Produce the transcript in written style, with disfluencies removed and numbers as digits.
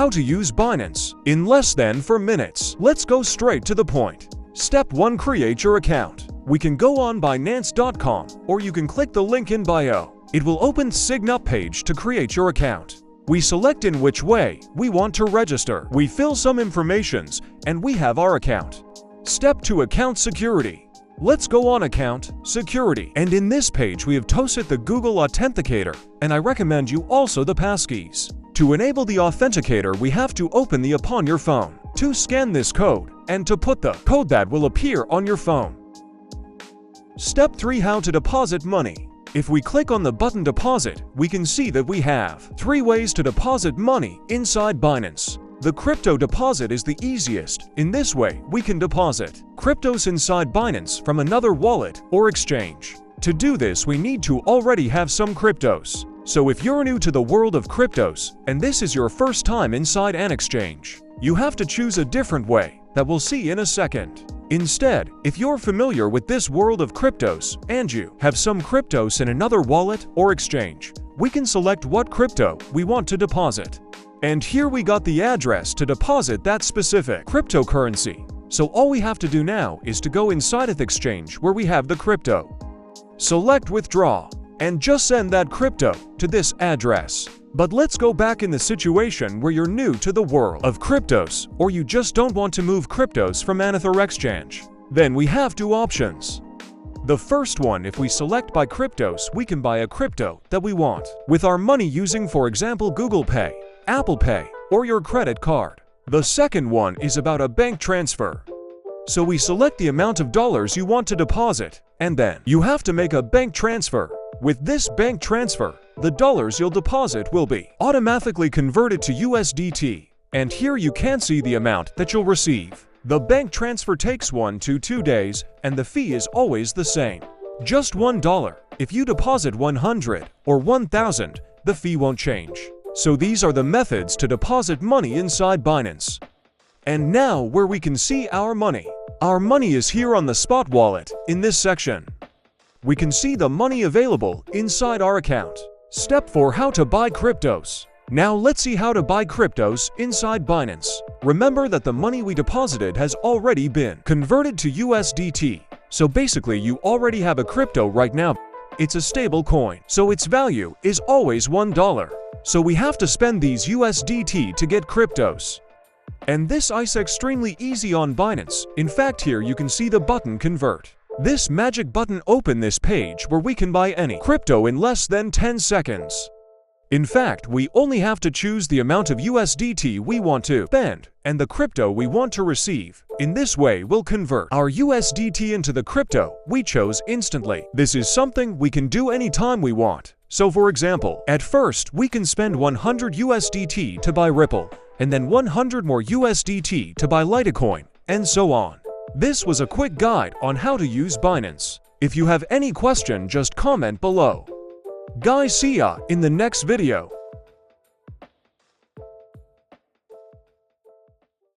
how to use Binance in less than 4 minutes. Let's go straight to the point. Step 1. Create your account. We can go on Binance.com or you can click the link in bio. It will open the sign up page to create your account. We select in which way we want to register. We fill some informations and we have our account. Step 2. Account security. Let's go on account security, and in this page we have toasted the Google Authenticator, and I recommend you also the passkeys. To enable the authenticator, we have to open the app on your phone, to scan this code, and to put the code that will appear on your phone. Step 3. How to deposit money. If we click on the button deposit, we can see that we have 3 ways to deposit money inside Binance. The crypto deposit is the easiest. In this way, we can deposit cryptos inside Binance from another wallet or exchange. To do this, we need to already have some cryptos. So if you're new to the world of cryptos, and this is your first time inside an exchange, you have to choose a different way that we'll see in a second. Instead, if you're familiar with this world of cryptos, and you have some cryptos in another wallet or exchange, we can select what crypto we want to deposit. And here we got the address to deposit that specific cryptocurrency. So all we have to do now is to go inside of the exchange where we have the crypto. Select withdraw and just send that crypto to this address. But let's go back in the situation where you're new to the world of cryptos or you just don't want to move cryptos from another exchange. Then we have 2 options. The first one, if we select buy cryptos, we can buy a crypto that we want with our money using, for example, Google Pay, Apple Pay, or your credit card. The second one is about a bank transfer. So we select the amount of dollars you want to deposit, and then you have to make a bank transfer. With this bank transfer, the dollars you'll deposit will be automatically converted to USDT, and here you can see the amount that you'll receive. The bank transfer takes 1 to 2 days, and the fee is always the same. Just $1. If you deposit 100 or 1,000, the fee won't change. So these are the methods to deposit money inside Binance. And now where we can see our money. Our money is here on the spot wallet in this section. We can see the money available inside our account. Step 4. How to buy cryptos. Now let's see how to buy cryptos inside Binance. Remember that the money we deposited has already been converted to USDT. So basically you already have a crypto right now. It's a stable coin, so its value is always $1. So we have to spend these USDT to get cryptos. And this is extremely easy on Binance. In fact, here you can see the button convert. This magic button open this page where we can buy any crypto in less than 10 seconds. In fact, we only have to choose the amount of USDT we want to spend and the crypto we want to receive. In this way, we'll convert our USDT into the crypto we chose instantly. This is something we can do anytime we want. So for example, at first we can spend 100 USDT to buy Ripple, and then 100 more USDT to buy Litecoin, and so on. This was a quick guide on how to use Binance. If you have any question, just comment below. Guys, see ya in the next video.